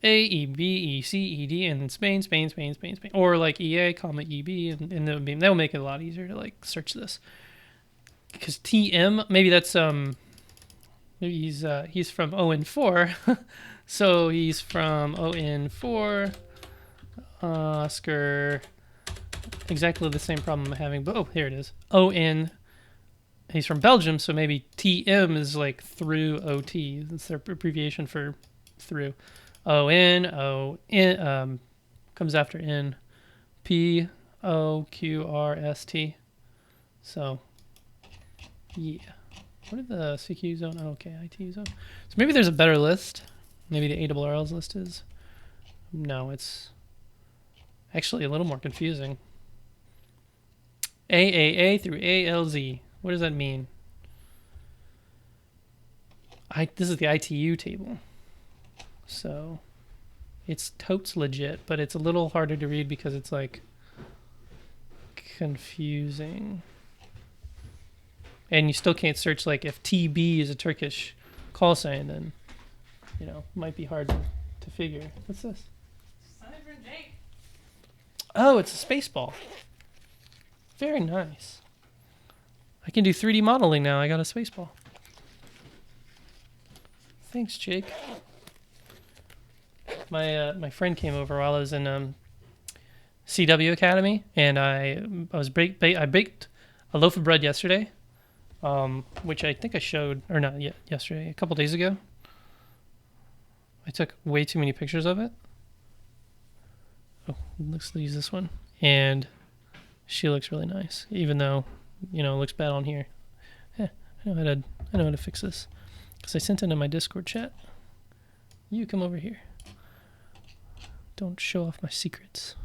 EB, EC, ED, and then Spain, Spain, Spain, Spain, Spain. Or like EA, comma, EB, and that'll make it a lot easier to like search this. Because TM, maybe that's maybe he's from ON4, so he's from ON4, Oscar, exactly the same problem I'm having. But oh, here it is. ON. He's from Belgium, so maybe TM is like through OT. That's their abbreviation for through. ON comes after N. POQRST. So. Yeah. What are the CQ zone? Oh, okay, ITU zone. So maybe there's a better list. Maybe the ARRL's list is. No, it's actually a little more confusing. AAA through ALZ. What does that mean? This is the ITU table. So it's totes legit, but it's a little harder to read because it's like confusing. and you still can't search like if TB is a Turkish call sign, then it might be hard to figure. What's this? Oh, it's a space ball. Very nice. I can do 3D modeling now. I got a space ball. Thanks, Jake. My friend came over while I was in CW Academy, and I baked a loaf of bread yesterday, which I think I showed, or not yet, yesterday, a couple days ago. I took way too many pictures of it. Oh, let's use this one. And she looks really nice, even though, it looks bad on here. I know how to fix this, because I sent it in my Discord chat. You come over here. Don't show off my secrets.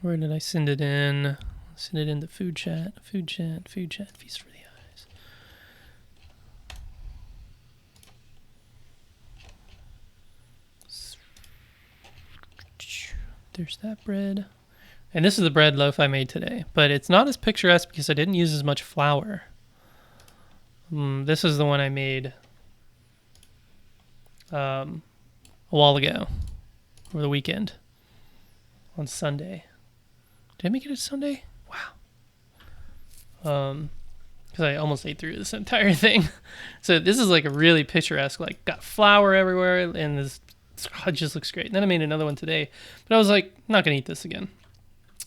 Where did I send it in? Send it in the food chat, feast for the eyes. There's that bread. And this is the bread loaf I made today, but it's not as picturesque because I didn't use as much flour. This is the one I made a while ago, over the weekend, on Sunday. Did I make it a Sunday? Wow. Because I almost ate through this entire thing. So this is like a really picturesque, like got flour everywhere, and it just looks great. And then I made another one today, but I was like, not gonna eat this again.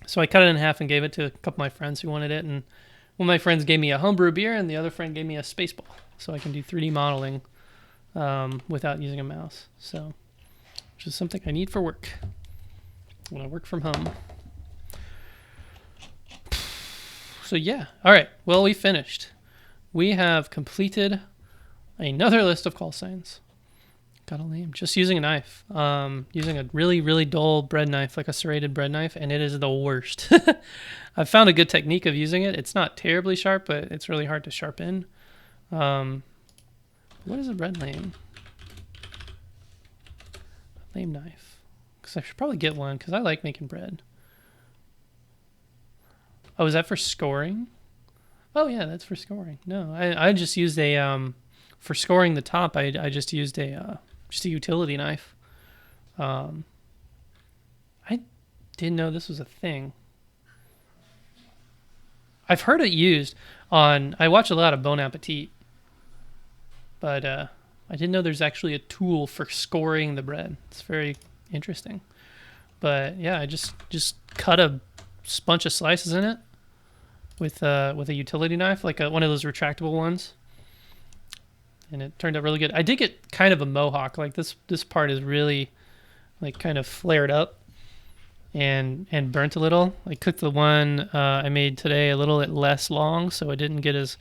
So I cut it in half and gave it to a couple of my friends who wanted it. And one of my friends gave me a homebrew beer, and the other friend gave me a space ball, so I can do 3D modeling without using a mouse. So, which is something I need for work when I work from home. So yeah, all right. Well, we finished. We have completed another list of call signs. Got a name. Just using a knife. Using a really, really dull bread knife, like a serrated bread knife, and it is the worst. I've found a good technique of using it. It's not terribly sharp, but it's really hard to sharpen. What is a bread lame? Lame knife. Because I should probably get one, because I like making bread. Oh, is that for scoring? Oh yeah, that's for scoring. No, I just used a for scoring the top. I just used a utility knife. I didn't know this was a thing. I've heard it used on. I watch a lot of Bon Appetit, but I didn't know there's actually a tool for scoring the bread. It's very interesting. But yeah, I just cut a bunch of slices in it with a utility knife, like one of those retractable ones, and it turned out really good. I did get kind of a mohawk, like this part is really like kind of flared up and burnt a little. I cooked the one I made today a little bit less long, so it didn't get as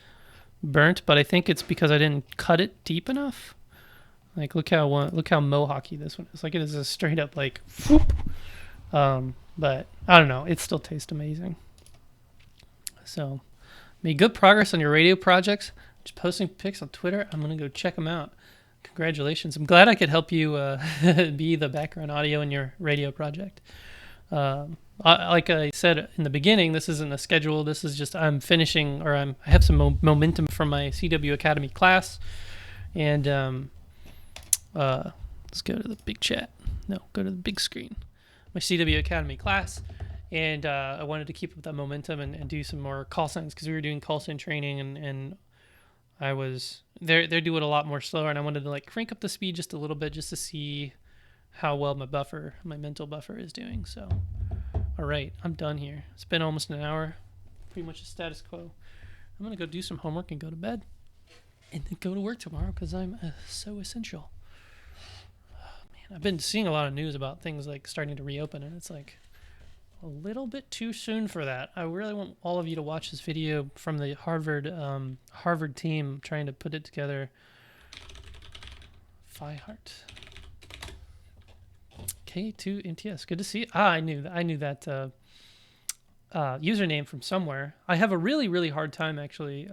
burnt, but I think it's because I didn't cut it deep enough. Like look how mohawky this one is. Like it is a straight up like whoop. But I don't know, it still tastes amazing. So, made good progress on your radio projects. Just posting pics on Twitter. I'm going to go check them out. Congratulations. I'm glad I could help you be the background audio in your radio project. Like I said in the beginning, this isn't a schedule. This is just I'm finishing, or I have some momentum from my CW Academy class. And let's go to the big chat. No, go to the big screen. My CW Academy class. And I wanted to keep up that momentum and do some more call signs, because we were doing call sign training, and I was they're doing a lot more slower, and I wanted to like crank up the speed just a little bit just to see how well my mental buffer is doing. So, all right, I'm done here. It's been almost an hour, pretty much a status quo. I'm gonna go do some homework and go to bed, and then go to work tomorrow because I'm so essential. Oh, man, I've been seeing a lot of news about things like starting to reopen, and it's like a little bit too soon for that. I really want all of you to watch this video from the Harvard team trying to put it together. Fiehart. K2MTS. Good to see you. I knew that username from somewhere. I have a really, really hard time actually.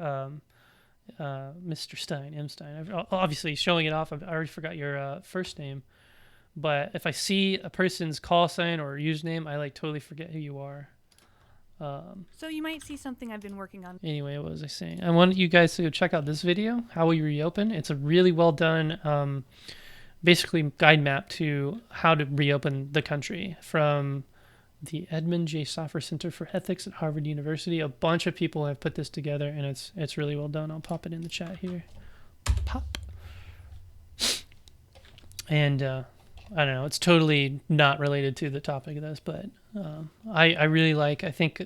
Mr. Stein, M. Stein. Obviously showing it off. I already forgot your first name. But if I see a person's call sign or username, I like totally forget who you are. So you might see something I've been working on. Anyway, what was I saying? I want you guys to check out this video, How We Reopen. It's a really well done, basically guide map to how to reopen the country from the Edmund J. Soffer Center for Ethics at Harvard University. A bunch of people have put this together, and it's really well done. I'll pop it in the chat here. Pop. And I don't know, it's totally not related to the topic of this, but I really I think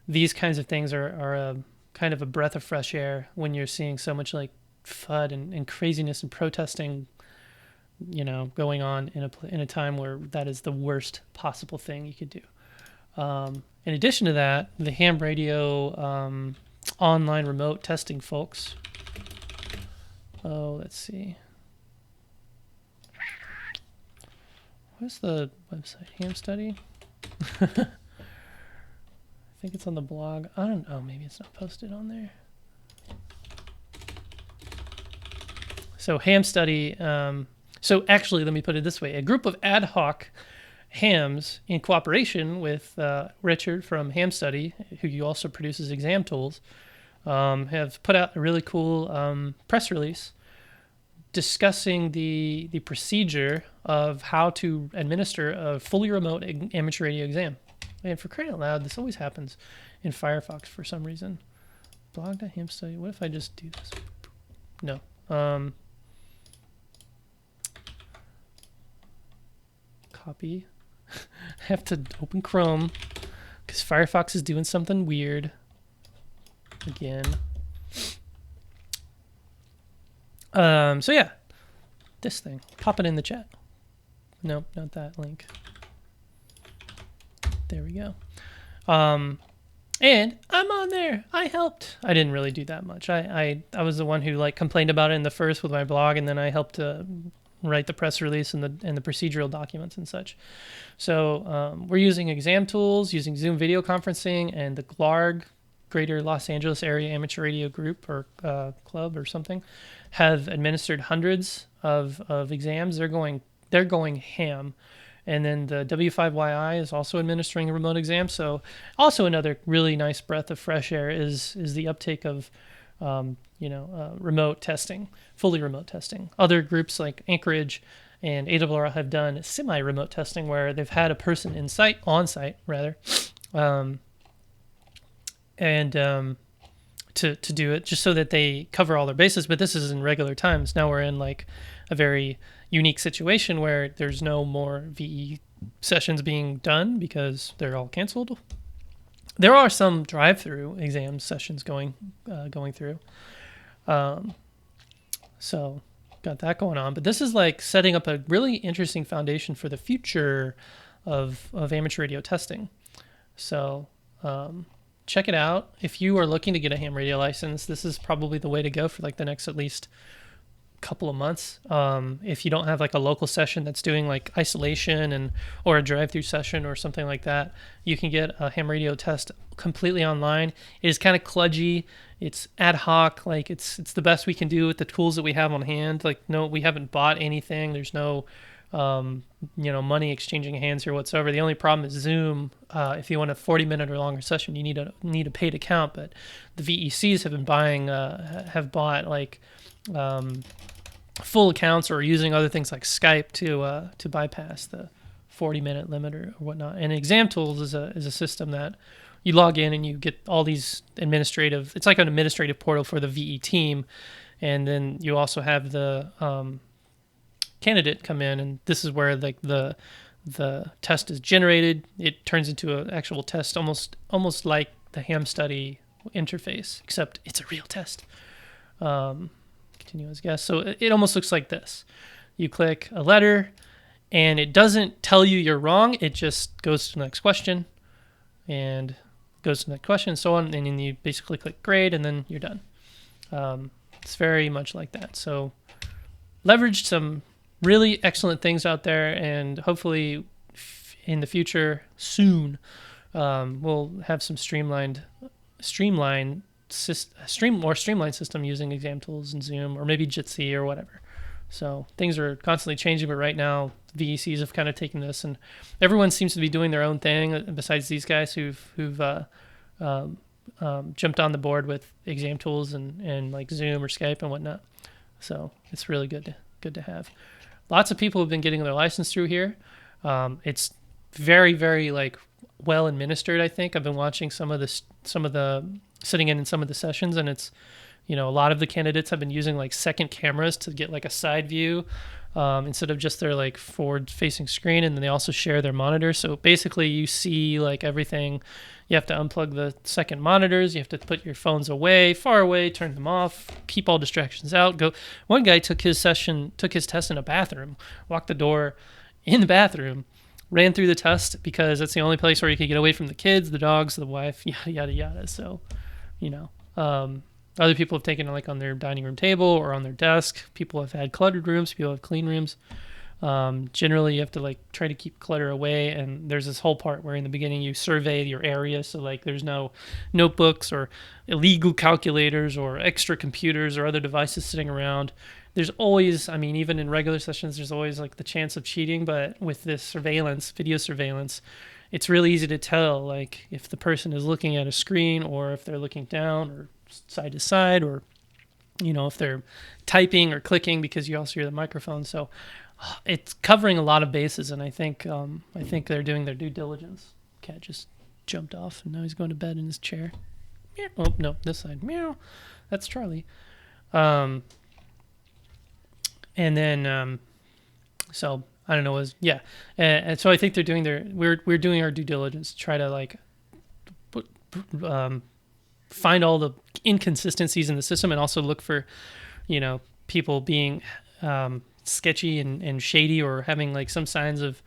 these kinds of things are a kind of a breath of fresh air when you're seeing so much like FUD and craziness and protesting, going on in a time where that is the worst possible thing you could do. In addition to that, the ham radio online remote testing folks. Oh, let's see. Where's the website? Ham Study? I think it's on the blog. I don't know. Maybe it's not posted on there. So Ham Study. So actually, let me put it this way. A group of ad hoc hams in cooperation with Richard from Ham Study, who also produces exam tools, have put out a really cool press release discussing the procedure of how to administer a fully remote amateur radio exam. And for crying out loud, this always happens in Firefox for some reason. Blog.ham study. What if I just do this? No. Copy. I have to open Chrome because Firefox is doing something weird again. So yeah, this thing. Pop it in the chat. Nope, not that link. There we go. And I'm on there. I helped. I didn't really do that much. I was the one who complained about it in the first with my blog, and then I helped write the press release and the procedural documents and such. So we're using exam tools, using Zoom video conferencing, and the GLARG, Greater Los Angeles Area Amateur Radio Group or Club or something, have administered hundreds of exams. They're going ham. And then the W5YI is also administering a remote exam. So also another really nice breath of fresh air is the uptake of remote testing, fully remote testing. Other groups like Anchorage and ARRL have done semi-remote testing where they've had a person on site to do it just so that they cover all their bases. But this is in regular times. Now we're in a very unique situation where there's no more VE sessions being done because they're all canceled. There are some drive-through exam sessions going through. So got that going on. But this is setting up a really interesting foundation for the future of amateur radio testing. So check it out. If you are looking to get a ham radio license, this is probably the way to go for the next at least couple of months. If you don't have a local session that's doing isolation or a drive-through session or something like that, you can get a ham radio test completely online. It is kind of kludgy. It's ad hoc. It's the best we can do with the tools that we have on hand. No, we haven't bought anything. There's no money exchanging hands here whatsoever. The only problem is Zoom. If you want a 40-minute or longer session, you need a paid account. But the VECs have bought full accounts or using other things like Skype to bypass the 40-minute limit or whatnot. And Exam Tools is a system that you log in and you get all these administrative. It's like an administrative portal for the VE team, and then you also have the candidate come in, and this is where the test is generated. It turns into an actual test, almost like the ham study interface, except it's a real test. Continue as guest. So it almost looks like this. You click a letter, and it doesn't tell you you're wrong. It just goes to the next question, and goes to the next question, and so on. And then you basically click grade, and then you're done. It's very much like that. So leveraged some really excellent things out there, and hopefully in the future soon we'll have some streamlined system using Exam Tools and Zoom, or maybe Jitsi or whatever. So things are constantly changing, but right now VECs have kind of taken this, and everyone seems to be doing their own thing besides these guys who've jumped on the board with exam tools and like Zoom or Skype and whatnot. So it's really good to have. Lots of people have been getting their license through here. It's very, very like well administered. I think I've been watching some of the sitting in some of the sessions, and it's, a lot of the candidates have been using like second cameras to get like a side view instead of just their like forward facing screen. And then they also share their monitor. So basically you see like everything. You have to unplug the second monitors. You have to put your phones away, far away, turn them off, keep all distractions out. One guy took his test in a bathroom, locked the door in the bathroom, ran through the test because it's the only place where you could get away from the kids, the dogs, the wife, yada, yada, yada. So, other people have taken it like on their dining room table or on their desk. People have had cluttered rooms. People have clean rooms. Generally, you have to like try to keep clutter away. And there's this whole part where in the beginning you survey your area. So like there's no notebooks or illegal calculators or extra computers or other devices sitting around. There's always, even in regular sessions, there's always like the chance of cheating. But with this video surveillance, it's really easy to tell like if the person is looking at a screen or if they're looking down or side to side, or if they're typing or clicking, because you also hear the microphone. So it's covering a lot of bases, and I think they're doing their due diligence. Cat just jumped off and now he's going to bed in his chair. Oh no, this side. Meow. That's Charlie. And then so I don't know, and so I think they're doing we're doing our due diligence to try to like find all the inconsistencies in the system, and also look for, people being sketchy and shady, or having like some signs of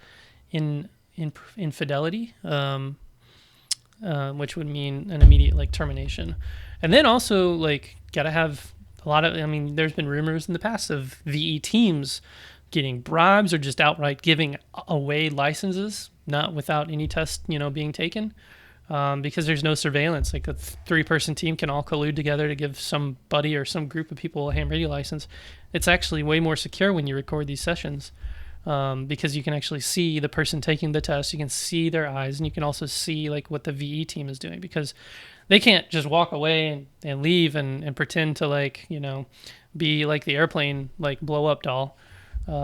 infidelity, which would mean an immediate like termination. And then also like gotta have a lot of, there's been rumors in the past of VE teams getting bribes or just outright giving away licenses, not without any test, being taken. Because there's no surveillance. Like a 3-person team can all collude together to give somebody or some group of people a ham radio license. It's actually way more secure when you record these sessions, because you can actually see the person taking the test. You can see their eyes, and you can also see like what the VE team is doing, because they can't just walk away and leave and pretend to like, be like the airplane, like blow up doll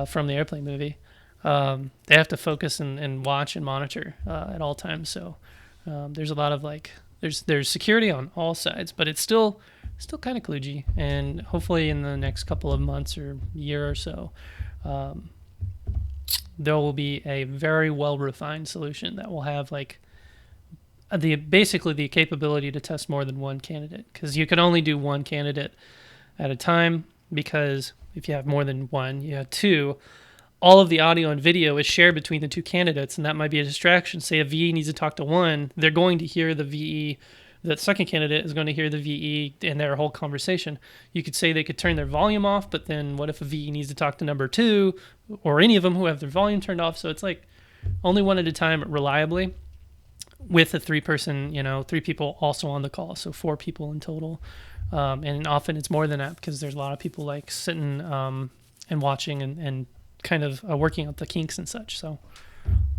from the Airplane movie. They have to focus and watch and monitor at all times. So there's a lot of like there's security on all sides, but it's still kind of kludgy. And hopefully in the next couple of months or year or so, there will be a very well refined solution that will have like basically the capability to test more than one candidate, because you can only do one candidate at a time, because if you have more than one, you have two. All of the audio and video is shared between the two candidates, and that might be a distraction. Say a VE needs to talk to one, they're going to hear the VE. The second candidate is going to hear the VE in their whole conversation. You could say they could turn their volume off, but then what if a VE needs to talk to number 2, or any of them who have their volume turned off? So it's like only one at a time, reliably, with a 3-person, 3 people also on the call. So 4 people in total. And often it's more than that, because there's a lot of people like sitting and watching and kind of working out the kinks and such. So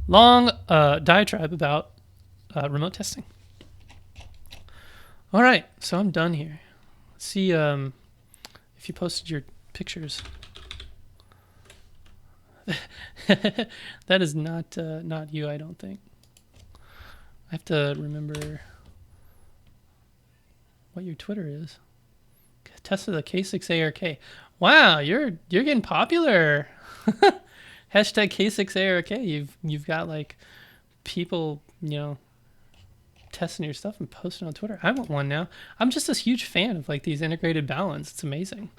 long diatribe about remote testing. All right, so I'm done here. Let's see if you posted your pictures. That is not you, I don't think. I have to remember what your Twitter is. Tested the K6ARK. Wow, you're getting popular. Hashtag K6ARK. You've got like people, testing your stuff and posting on Twitter. I want one now. I'm just this huge fan of like these integrated balance. It's amazing.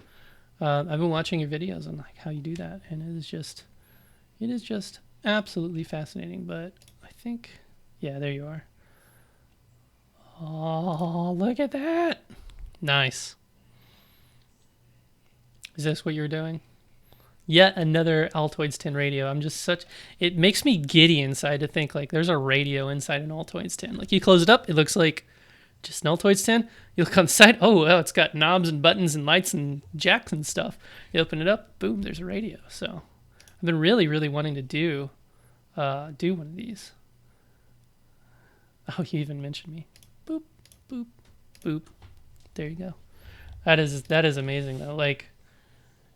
I've been watching your videos on like how you do that, and it is just absolutely fascinating. But I think, yeah, there you are. Oh, look at that. Nice. Is this what you're doing? Yet another Altoids 10 radio. It makes me giddy inside to think like there's a radio inside an Altoids 10. Like you close it up, it looks like just an Altoid stand. You look on the side. Oh, well, it's got knobs and buttons and lights and jacks and stuff. You open it up. Boom, there's a radio. So I've been really, really wanting to do one of these. Oh, you even mentioned me. Boop, boop, boop. There you go. That is amazing though. Like,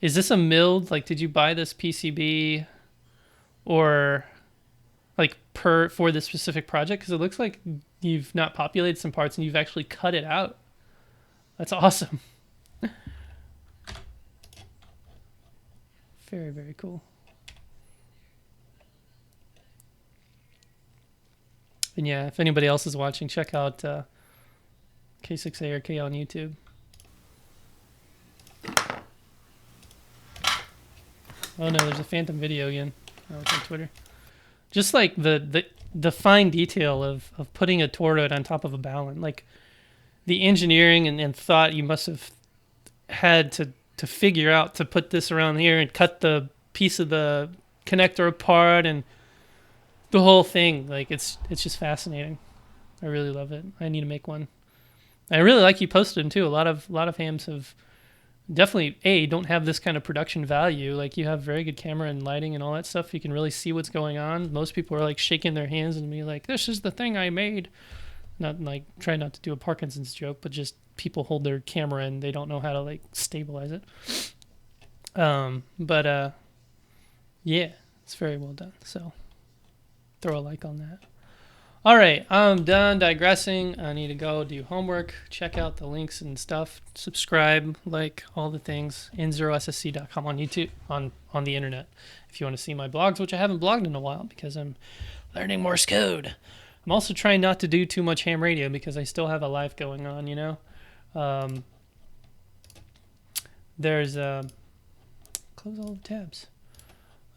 is this a milled? Like, did you buy this PCB, or like for this specific project? Because it looks like you've not populated some parts and you've actually cut it out. That's awesome. Very, very cool. And yeah, if anybody else is watching, check out K6A or K on YouTube. Oh no, there's a phantom video again. Oh, it's on Twitter. Just like the fine detail of putting a toroid on top of a ballon. Like the engineering and thought you must have had to figure out to put this around here and cut the piece of the connector apart and the whole thing. Like it's just fascinating. I really love it. I need to make one. I really like you posted them too. A lot of hams have definitely don't have this kind of production value. Like you have very good camera and lighting and all that stuff. You can really see what's going on. Most people are like shaking their hands and be like, "This is the thing I made." Not like try not to do a Parkinson's joke, but just people hold their camera and they don't know how to like stabilize it. Yeah, it's very well done. So throw a like on that. All right, I'm done digressing. I need to go do homework, check out the links and stuff, subscribe, like all the things. N0SSC.com on YouTube, on the internet. If you want to see my blogs, which I haven't blogged in a while because I'm learning Morse code. I'm also trying not to do too much ham radio because I still have a life going on, you know. There's close all the tabs.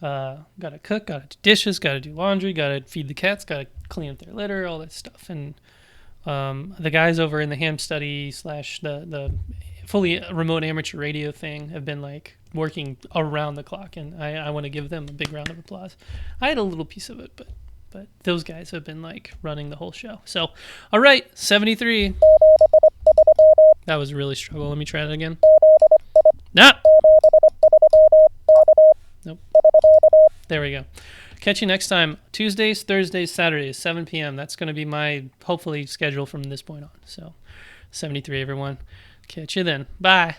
Gotta cook, gotta do dishes, gotta do laundry, gotta feed the cats, gotta clean up their litter, all that stuff. And the guys over in the ham study / the fully remote amateur radio thing have been like working around the clock, and I want to give them a big round of applause. I had a little piece of it, but those guys have been like running the whole show. So, all right, 73. That was really struggle. Let me try that again. Nah. Nope. There we go. Catch you next time. Tuesdays, Thursdays, Saturdays, 7 p.m. That's going to be my, hopefully, schedule from this point on. So, 73, everyone. Catch you then. Bye.